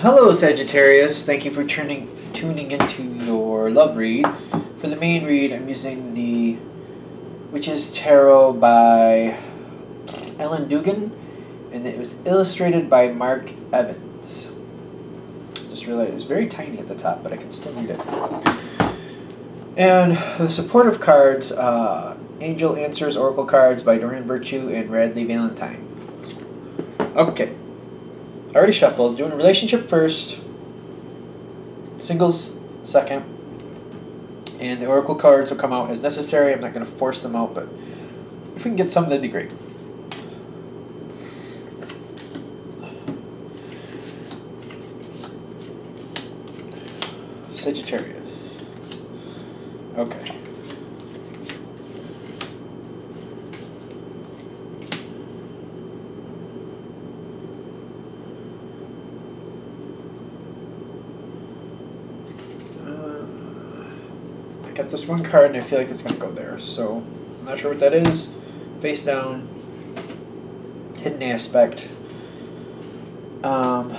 Hello, Sagittarius. Thank you for tuning into your love read. For the main read, I'm using the Witch's Tarot by Ellen Dugan, and it was illustrated by Mark Evans. Just realized it's very tiny at the top, but I can still read it. And the supportive cards, Angel Answers Oracle cards by Doreen Virtue and Radley Valentine. Okay. I already shuffled. Doing a relationship first, singles second, and the oracle cards will come out as necessary. I'm not going to force them out, but if we can get some, that'd be great. Sagittarius. Okay. I got this one card and I feel like it's going to go there, so I'm not sure what that is. Face down, hidden aspect. Alright,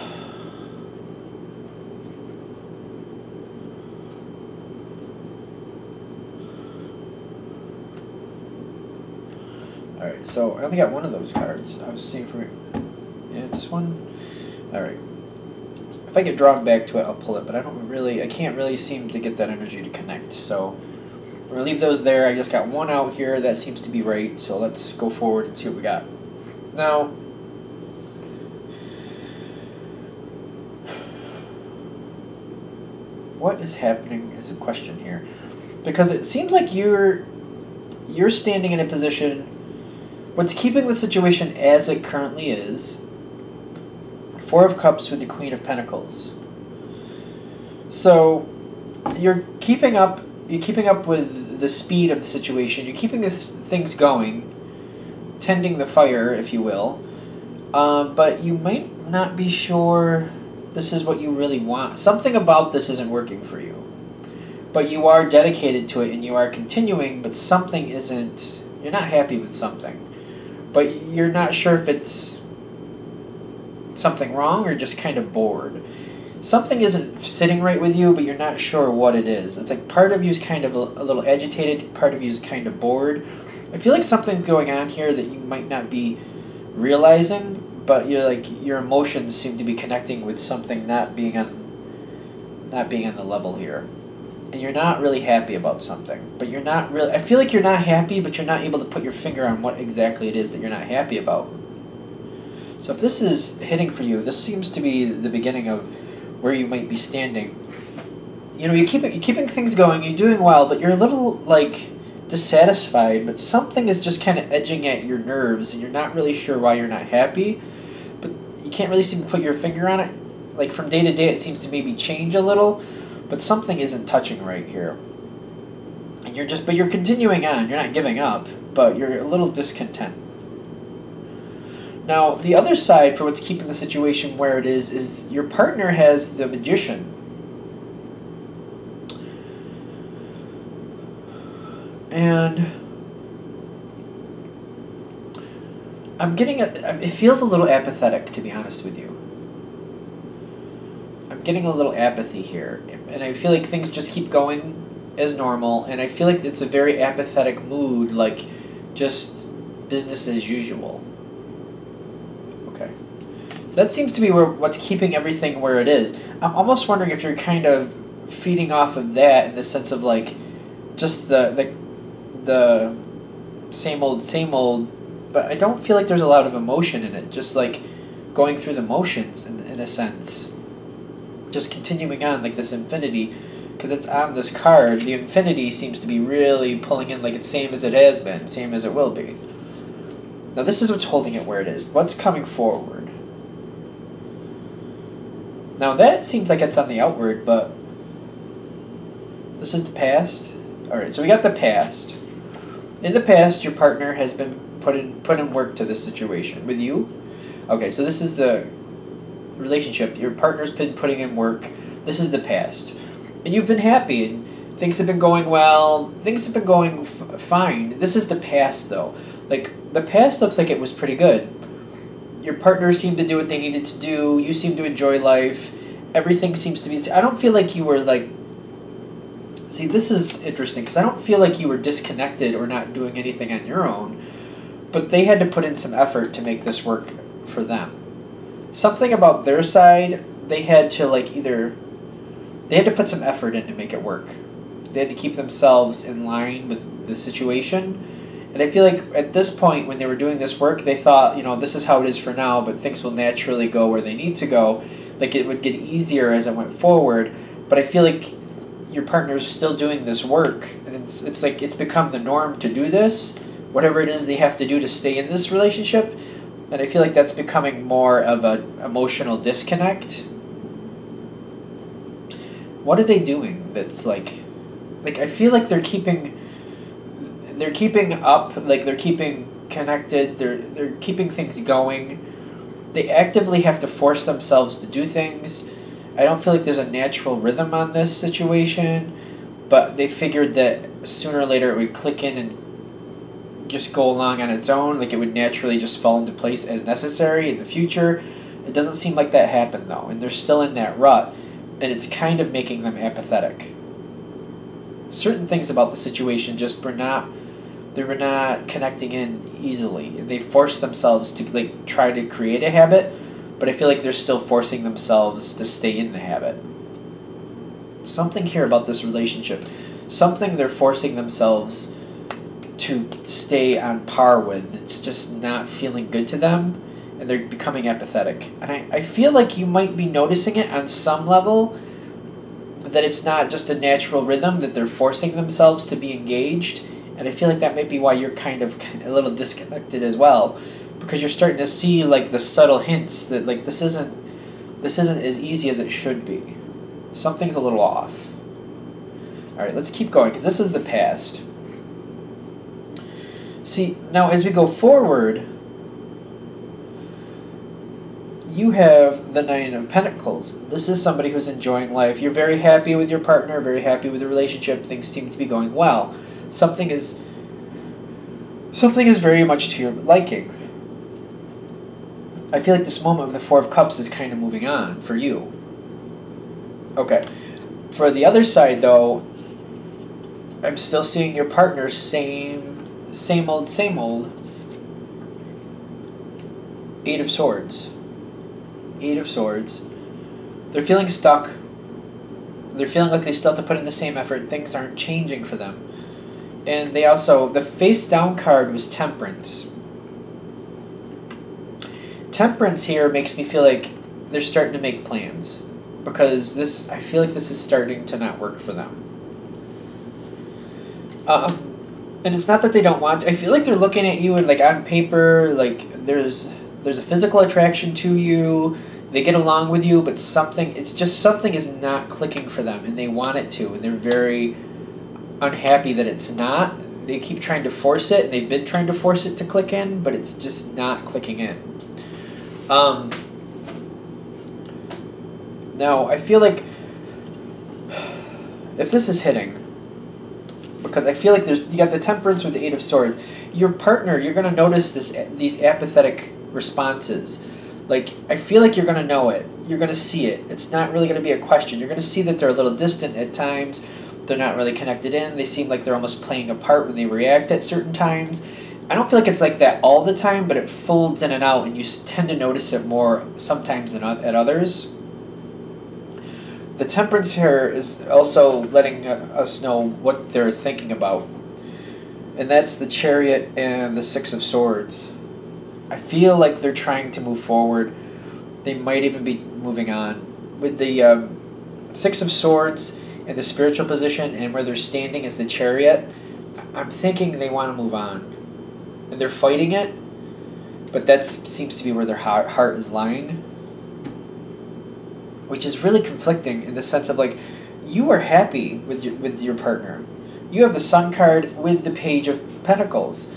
so I only got one of those cards. I was seeing from yeah, this one. Alright. If I get drawn back to it, I'll pull it, but I can't really seem to get that energy to connect. So we're gonna leave those there. I just got one out here that seems to be right. So let's go forward and see what we got. Now, what is happening is a question here, because it seems like you're standing in a position. What's keeping the situation as it currently is? Four of Cups with the Queen of Pentacles. So you're keeping up with the speed of the situation. You're keeping things going, tending the fire, if you will. But you might not be sure this is what you really want. Something about this isn't working for you. But you are dedicated to it and you are continuing, but something isn't. You're not happy with something. But you're not sure if it's something wrong or just kind of bored. Something isn't sitting right with you, but you're not sure what it is. It's like part of you is kind of a little agitated, part of you is kind of bored. I feel like something's going on here that you might not be realizing, but your emotions seem to be connecting with something not being on the level here. And you're not really happy about something, but you're not really. I feel like you're not happy, but you're not able to put your finger on what exactly it is that you're not happy about. So if this is hitting for you, this seems to be the beginning of where you might be standing. You know, you're keeping things going, you're doing well, but you're a little, dissatisfied, but something is just kind of edging at your nerves, and you're not really sure why you're not happy, but you can't really seem to put your finger on it. Like, from day to day, it seems to maybe change a little, but something isn't touching right here. And you're continuing on, you're not giving up, but you're a little discontent. Now, the other side for what's keeping the situation where it is your partner has the Magician. And I'm getting it feels a little apathetic, to be honest with you. I'm getting a little apathy here. And I feel like things just keep going as normal. And I feel like it's a very apathetic mood, like just business as usual. So that seems to be what's keeping everything where it is. I'm almost wondering if you're kind of feeding off of that in the sense of just the same old, but I don't feel like there's a lot of emotion in it. Just like going through the motions in a sense. Just continuing on like this infinity, because it's on this card. The infinity seems to be really pulling in like it's same as it has been, same as it will be. Now this is what's holding it where it is. What's coming forward? Now that seems like it's on the outward, but this is the past. Alright, so we got the past. In the past, your partner has been put in work to this situation. With you? Okay, so this is the relationship. Your partner's been putting in work. This is the past. And you've been happy, and things have been going well. Things have been going fine. This is the past, though. Like, the past looks like it was pretty good. Your partner seemed to do what they needed to do. You seem to enjoy life. everything seems to be... I don't feel like you were like... See, this is interesting, because I don't feel like you were disconnected or not doing anything on your own, but they had to put in some effort to make this work for them. Something about their side, they had to like either... They had to put some effort in to make it work. They had to keep themselves in line with the situation. And I feel like at this point, when they were doing this work, they thought, you know, this is how it is for now, but things will naturally go where they need to go. Like, it would get easier as it went forward. But I feel like your partner's still doing this work, and it's like it's become the norm to do this, whatever it is they have to do to stay in this relationship. And I feel like that's becoming more of an emotional disconnect. What are they doing that's like I feel like they're keeping up, like they're keeping connected, they're keeping things going. They actively have to force themselves to do things. I don't feel like there's a natural rhythm on this situation, but they figured that sooner or later it would click in and just go along on its own, like it would naturally just fall into place as necessary in the future. It doesn't seem like that happened though, and they're still in that rut, and it's kind of making them apathetic. Certain things about the situation just were not connecting in easily. They forced themselves to like try to create a habit, but I feel like they're still forcing themselves to stay in the habit. Something here about this relationship, something they're forcing themselves to stay on par with. It's just not feeling good to them, and they're becoming apathetic. And I feel like you might be noticing it on some level, that it's not just a natural rhythm, that they're forcing themselves to be engaged. And I feel like that might be why you're kind of a little disconnected as well, because you're starting to see like the subtle hints that like this isn't as easy as it should be. Something's a little off. All right, let's keep going, because this is the past. See, now as we go forward, you have the Nine of Pentacles. This is somebody who's enjoying life. You're very happy with your partner, very happy with the relationship. Things seem to be going well. Something is very much to your liking. I feel like this moment of the Four of Cups is kind of moving on for you. Okay. For the other side, though, I'm still seeing your partner same old. Eight of Swords. Eight of Swords. They're feeling stuck. They're feeling like they still have to put in the same effort. Things aren't changing for them. And they also, the face down card was Temperance. Temperance here makes me feel like they're starting to make plans, because I feel like this is starting to not work for them. And it's not that they don't want to. I feel like they're looking at you and like on paper, like there's a physical attraction to you. They get along with you, but something is not clicking for them, and they want it to, and they're very unhappy that it's not. They keep trying to force it, and they've been trying to force it to click in, but it's just not clicking in. Now, I feel like if this is hitting, because I feel like you got the Temperance with the Eight of Swords, your partner, you're going to notice these apathetic responses. Like, I feel like you're going to know it. You're going to see it. It's not really going to be a question. You're going to see that they're a little distant at times. They're not really connected in. They seem like they're almost playing a part when they react at certain times. I don't feel like it's like that all the time, but it folds in and out, and you tend to notice it more sometimes than at others. The Temperance here is also letting us know what they're thinking about. And that's the Chariot and the Six of Swords. I feel like they're trying to move forward. They might even be moving on. With the Six of Swords in the spiritual position and where they're standing as the Chariot, I'm thinking they want to move on. And they're fighting it, but that seems to be where their heart is lying. Which is really conflicting in the sense of like, you are happy with your partner. You have the Sun card with the Page of Pentacles.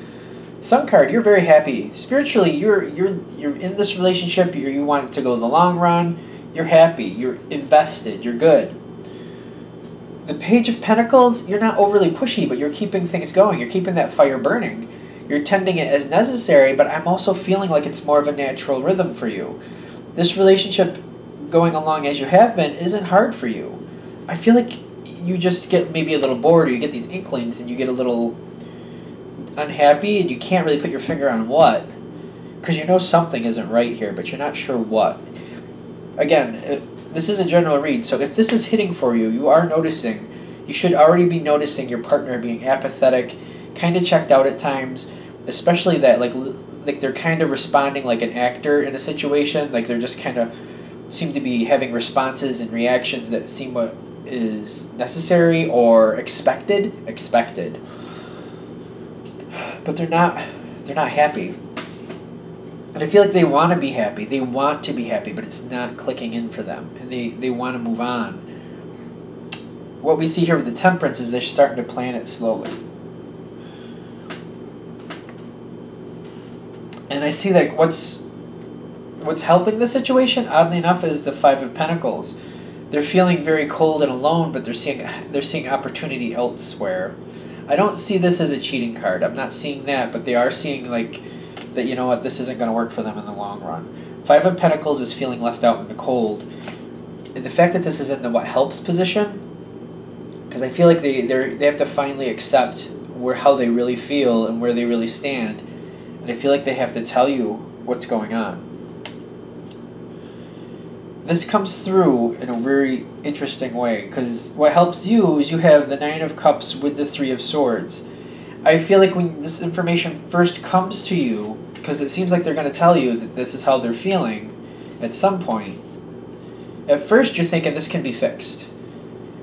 Sun card, you're very happy. Spiritually, you're in this relationship, you want it to go the long run, you're happy, you're invested, you're good. The Page of Pentacles, you're not overly pushy, but you're keeping things going, you're keeping that fire burning. You're tending it as necessary, but I'm also feeling like it's more of a natural rhythm for you. This relationship going along as you have been isn't hard for you. I feel like you just get maybe a little bored, or you get these inklings and you get a little unhappy and you can't really put your finger on what. Because you know something isn't right here, but you're not sure what. Again, this is a general read, so if this is hitting for you, you are noticing. You should already be noticing your partner being apathetic, kind of checked out at times, especially that like they're kind of responding like an actor in a situation, like they're just kind of seem to be having responses and reactions that seem what is necessary or expected, but they're not happy. And I feel like they want to be happy. They want to be happy, but it's not clicking in for them. And they want to move on. What we see here with the Temperance is they're starting to plan it slowly. And I see like what's helping the situation, oddly enough, is the Five of Pentacles. They're feeling very cold and alone, but they're seeing opportunity elsewhere. I don't see this as a cheating card. I'm not seeing that, but they are seeing like that, you know what, this isn't going to work for them in the long run. Five of Pentacles is feeling left out in the cold. And the fact that this is in the what helps position, because I feel like they have to finally accept how they really feel and where they really stand. And I feel like they have to tell you what's going on. This comes through in a very interesting way, because what helps you is you have the Nine of Cups with the Three of Swords. I feel like when this information first comes to you, because it seems like they're going to tell you that this is how they're feeling at some point, at first you're thinking this can be fixed.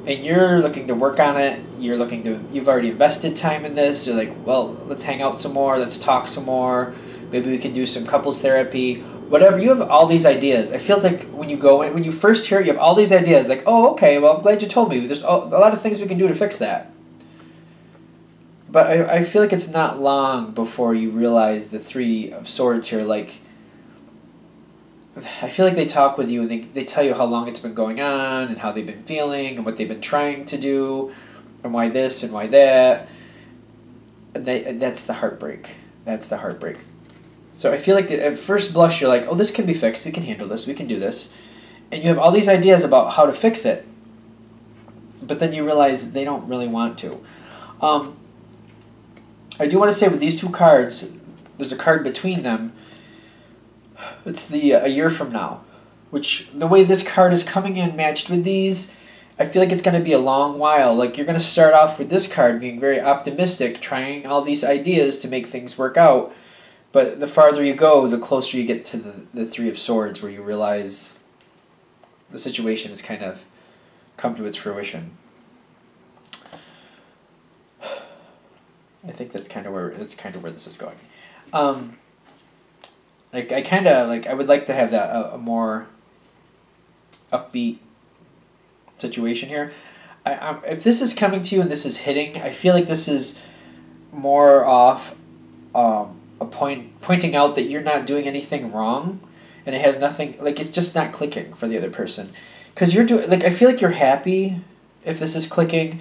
And you're looking to work on it, you've already invested time in this, you're like, well, let's hang out some more, let's talk some more, maybe we can do some couples therapy, whatever. You have all these ideas. It feels like when you first hear it, you have all these ideas, like, oh, okay, well, I'm glad you told me, there's a lot of things we can do to fix that. But I feel like it's not long before you realize the Three of Swords here. Like, I feel like they talk with you and they tell you how long it's been going on and how they've been feeling and what they've been trying to do and why this and why that. And that's the heartbreak. That's the heartbreak. So I feel like at first blush you're like, oh, this can be fixed. We can handle this. We can do this. And you have all these ideas about how to fix it. But then you realize they don't really want to. I do want to say with these two cards, there's a card between them. It's the a year from now, which the way this card is coming in matched with these, I feel like it's going to be a long while. Like you're going to start off with this card being very optimistic, trying all these ideas to make things work out. But the farther you go, the closer you get to the Three of Swords, where you realize the situation has kind of come to its fruition. I think that's kind of where this is going. I would like to have that a more upbeat situation here. If this is coming to you and this is hitting, I feel like this is more off pointing out that you're not doing anything wrong, and it has nothing, like it's just not clicking for the other person, because you're doing, like, I feel like you're happy if this is clicking.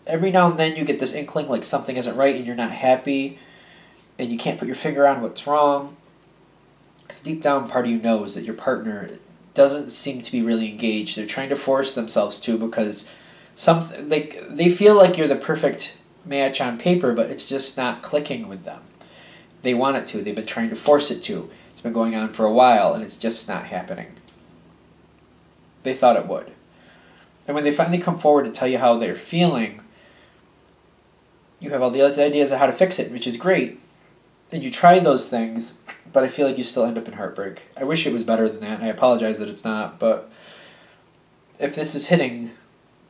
Every now and then you get this inkling like something isn't right and you're not happy and you can't put your finger on what's wrong. Because deep down part of you knows that your partner doesn't seem to be really engaged. They're trying to force themselves to, because they feel like you're the perfect match on paper, but it's just not clicking with them. They want it to. They've been trying to force it to. It's been going on for a while and it's just not happening. They thought it would. And when they finally come forward to tell you how they're feeling, you have all these ideas of how to fix it, which is great. And you try those things, but I feel like you still end up in heartbreak. I wish it was better than that. I apologize that it's not, but if this is hitting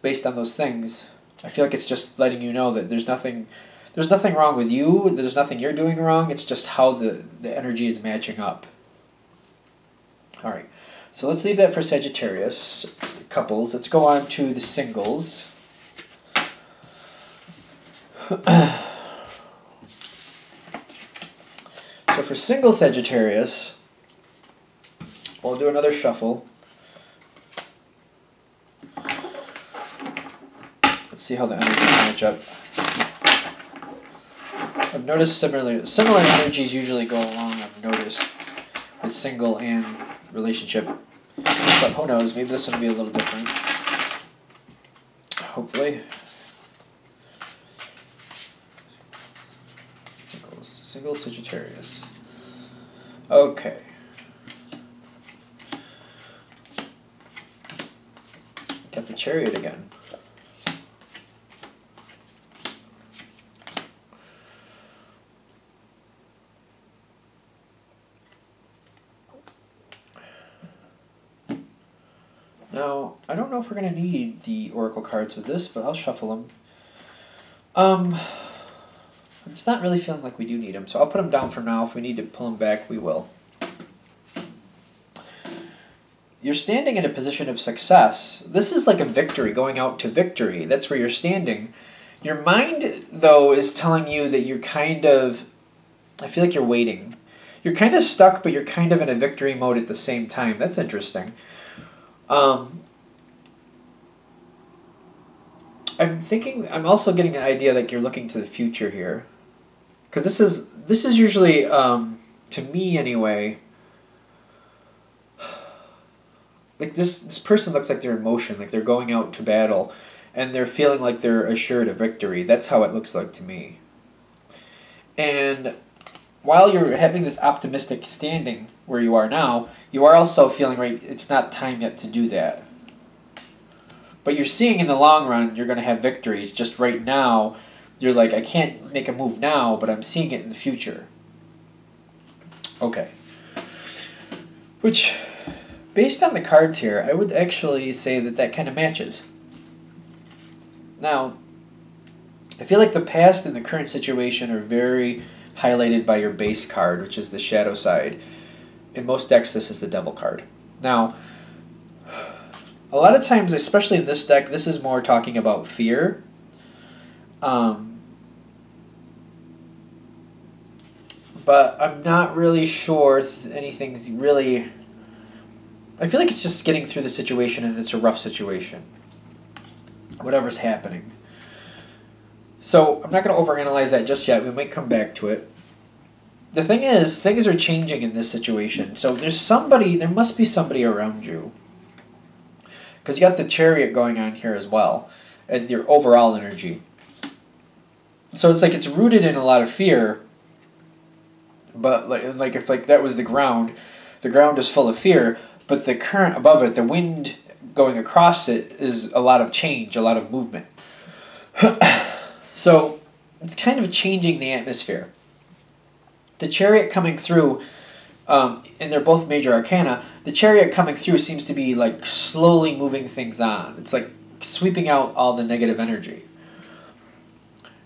based on those things, I feel like it's just letting you know that there's nothing wrong with you, there's nothing you're doing wrong, it's just how the energy is matching up. Alright, so let's leave that for Sagittarius couples. Let's go on to the singles. So for single Sagittarius, we'll do another shuffle. Let's see how the energies match up. I've noticed similar energies usually go along, I've noticed, with single and relationship. But but who knows? Maybe this one will be a little different. Hopefully. Single Sagittarius. Okay. Got the Chariot again. Now, I don't know if we're going to need the Oracle cards with this, but I'll shuffle them. It's not really feeling like we do need them, so I'll put them down for now. If we need to pull them back, we will. You're standing in a position of success. This is like a victory, going out to victory. That's where you're standing. Your mind, though, is telling you that you're kind of, I feel like you're waiting. You're kind of stuck, but you're kind of in a victory mode at the same time. That's interesting. I'm also getting the idea like you're looking to the future here. Because this is usually, to me anyway, like this person looks like they're in motion, like they're going out to battle, and they're feeling like they're assured of victory. That's how it looks like to me. And while you're having this optimistic standing where you are now, you are also feeling right, it's not time yet to do that. But you're seeing in the long run, you're going to have victories. Just right now, you're like, I can't make a move now, but I'm seeing it in the future. Okay. Which, based on the cards here, I would actually say that that kind of matches. Now, I feel like the past and the current situation are very highlighted by your base card, which is the shadow side. In most decks, this is the devil card. Now, a lot of times, especially in this deck, this is more talking about fear. But I'm not really sure anything's really... I feel like it's just getting through the situation, and it's a rough situation. Whatever's happening. So I'm not going to overanalyze that just yet. We might come back to it. The thing is, things are changing in this situation. So there must be somebody around you. Because you got the Chariot going on here as well. And your overall energy. So it's like it's rooted in a lot of fear. But like if that was the ground is full of fear. But the current above it, the wind going across it, is a lot of change, a lot of movement. So it's kind of changing the atmosphere. The Chariot coming through, and they're both major arcana, the Chariot coming through seems to be like slowly moving things on. It's like sweeping out all the negative energy.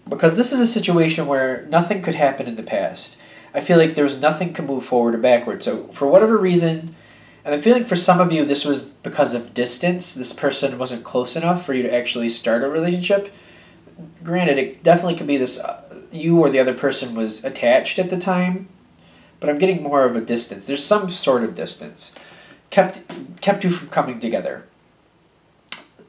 Because this is a situation where nothing could happen in the past. I feel like there's nothing can move forward or backward. So for whatever reason, and I feel like for some of you this was because of distance. This person wasn't close enough for you to actually start a relationship. Granted, it definitely could be this, you or the other person was attached at the time, but I'm getting more of a distance. There's some sort of distance. Kept you from coming together.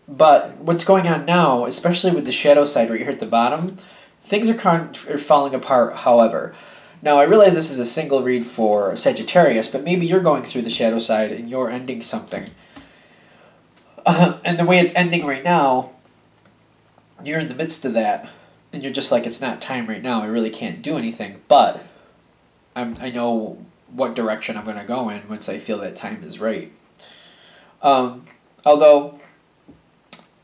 But what's going on now, especially with the shadow side right here at the bottom, things are falling apart, however. Now, I realize this is a single read for Sagittarius, but maybe you're going through the shadow side and you're ending something. And the way it's ending right now, you're in the midst of that, and you're just like, it's not time right now, I really can't do anything, but I know what direction I'm going to go in once I feel that time is right. Although,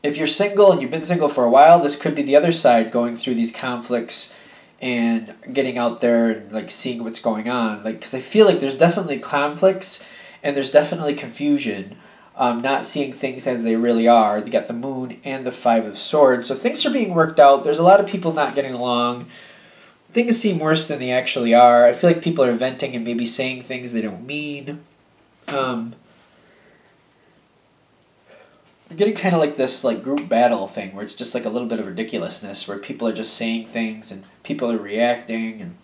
if you're single and you've been single for a while, this could be the other side going through these conflicts and getting out there and like seeing what's going on. Like, because I feel like there's definitely conflicts and there's definitely confusion. Not seeing things as they really are. You got the Moon and the Five of Swords. So things are being worked out. There's a lot of people not getting along. Things seem worse than they actually are. I feel like people are venting and maybe saying things they don't mean. You're getting kind of like this like group battle thing where it's just like a little bit of ridiculousness where people are just saying things and people are reacting, and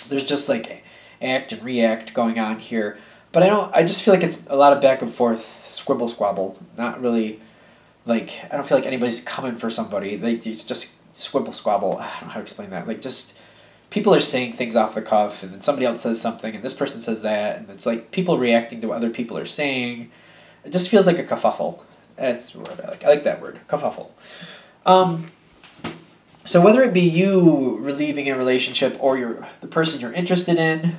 there's just like act and react going on here. But I just feel like it's a lot of back and forth, squibble squabble. Not really, like, I don't feel like anybody's coming for somebody. Like, it's just squibble squabble. I don't know how to explain that. Like, just people are saying things off the cuff, and then somebody else says something, and this person says that, and it's like people reacting to what other people are saying. It just feels like a kerfuffle. That's the word I like. I like that word, kerfuffle. So whether it be you relieving a relationship or the person you're interested in,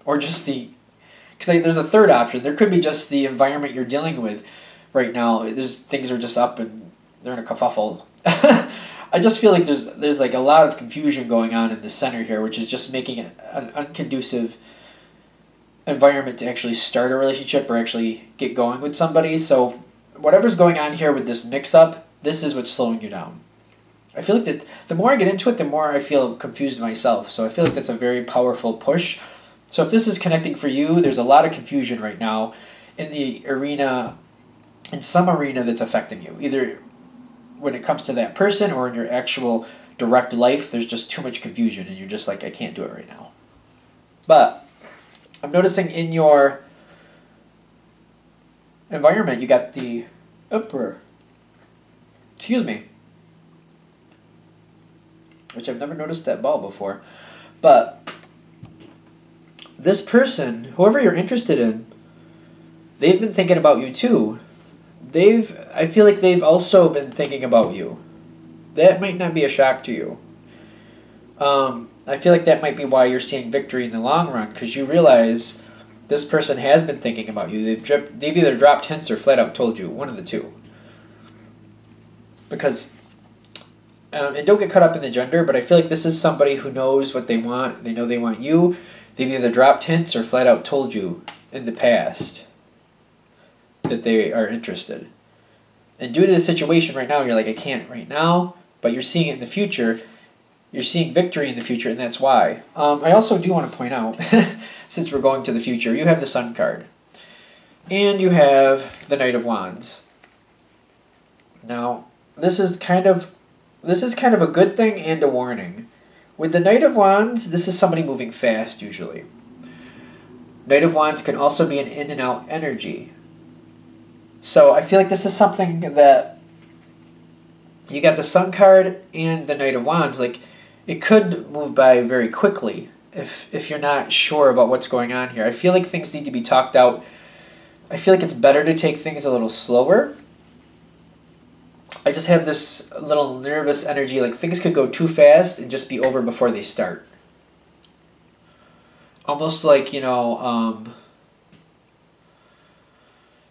or just because there's a third option. There could be just the environment you're dealing with right now. Things are just up and they're in a kerfuffle. I just feel like there's like a lot of confusion going on in the center here, which is just making it an unconducive environment to actually start a relationship or actually get going with somebody. So whatever's going on here with this mix-up, this is what's slowing you down. I feel like that the more I get into it, the more I feel confused myself. So I feel like that's a very powerful push. So if this is connecting for you, there's a lot of confusion right now in the arena, in some arena that's affecting you. Either when it comes to that person or in your actual direct life, there's just too much confusion and you're just like, I can't do it right now. But I'm noticing in your environment, you got the Emperor. Excuse me. Which I've never noticed that ball before. But this person, whoever you're interested in, they've been thinking about you too. I feel like they've also been thinking about you. That might not be a shock to you. I feel like that might be why you're seeing victory in the long run, because you realize this person has been thinking about you. They've either dropped hints or flat out told you, one of the two. Because, and don't get caught up in the gender, but I feel like this is somebody who knows what they want. They know they want you. They've either dropped hints or flat out told you in the past that they are interested. And due to the situation right now, you're like, I can't right now, but you're seeing it in the future. You're seeing victory in the future, and that's why. I also do want to point out, since we're going to the future, you have the Sun card. And you have the Knight of Wands. Now, this is kind of a good thing and a warning. With the Knight of Wands, this is somebody moving fast, usually. Knight of Wands can also be an in and out energy. So I feel like this is something that you got the Sun card and the Knight of Wands. Like, it could move by very quickly if you're not sure about what's going on here. I feel like things need to be talked out. I feel like it's better to take things a little slower. I just have this little nervous energy, like things could go too fast and just be over before they start. Almost like,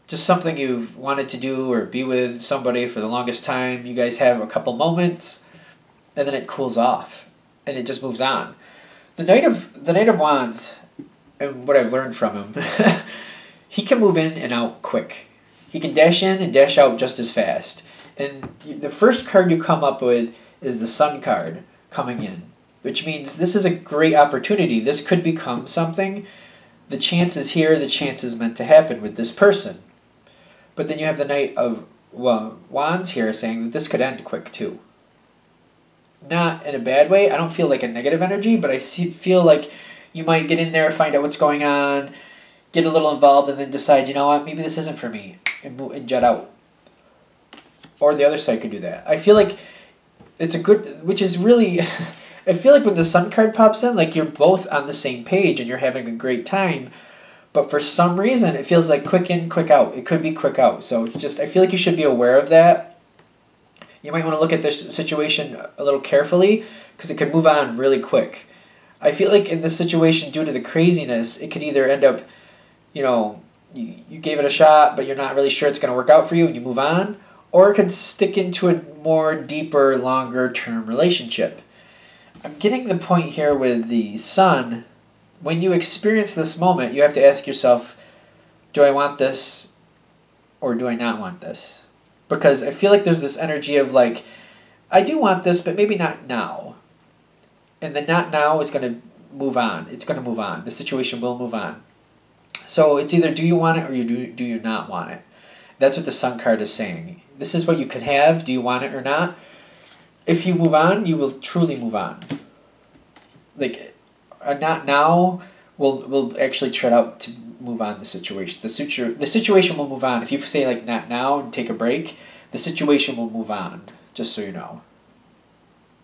just something you've wanted to do or be with somebody for the longest time. You guys have a couple moments, and then it cools off, and it just moves on. The Knight of Wands, and what I've learned from him, he can move in and out quick. He can dash in and dash out just as fast. And the first card you come up with is the Sun card coming in, which means this is a great opportunity. This could become something. The chance is here. The chance is meant to happen with this person. But then you have the Knight of Wands here saying that this could end quick too. Not in a bad way. I don't feel like a negative energy, but I feel like you might get in there, find out what's going on, get a little involved, and then decide, you know what, maybe this isn't for me, and jet out. Or the other side could do that. I feel like it's a good, which is really, I feel like when the Sun card pops in, like you're both on the same page and you're having a great time, but for some reason it feels like quick in, quick out. It could be quick out. So it's just, I feel like you should be aware of that. You might want to look at this situation a little carefully because it could move on really quick. I feel like in this situation, due to the craziness, it could either end up, you gave it a shot, but you're not really sure it's going to work out for you and you move on, or it could stick into a more deeper, longer-term relationship. I'm getting the point here with the Sun. When you experience this moment, you have to ask yourself, do I want this or do I not want this? Because I feel like there's this energy of like, I do want this, but maybe not now. And the not now is going to move on. It's going to move on. The situation will move on. So it's either do you want it or do you not want it? That's what the Sun card is saying. This is what you can have. Do you want it or not? If you move on, you will truly move on. Like, a not now will actually tread out to move on the situation. The situation will move on. If you say like not now and take a break, the situation will move on, just so you know.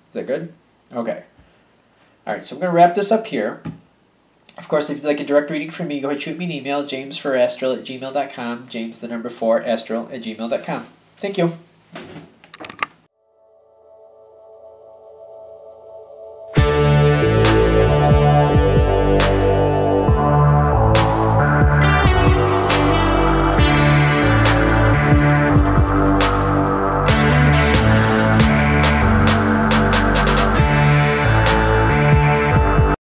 Is that good? Okay. All right, so I'm going to wrap this up here. Of course, if you'd like a direct reading from me, go ahead and shoot me an email, jamesforastral@gmail.com, james4astral@gmail.com. Thank you.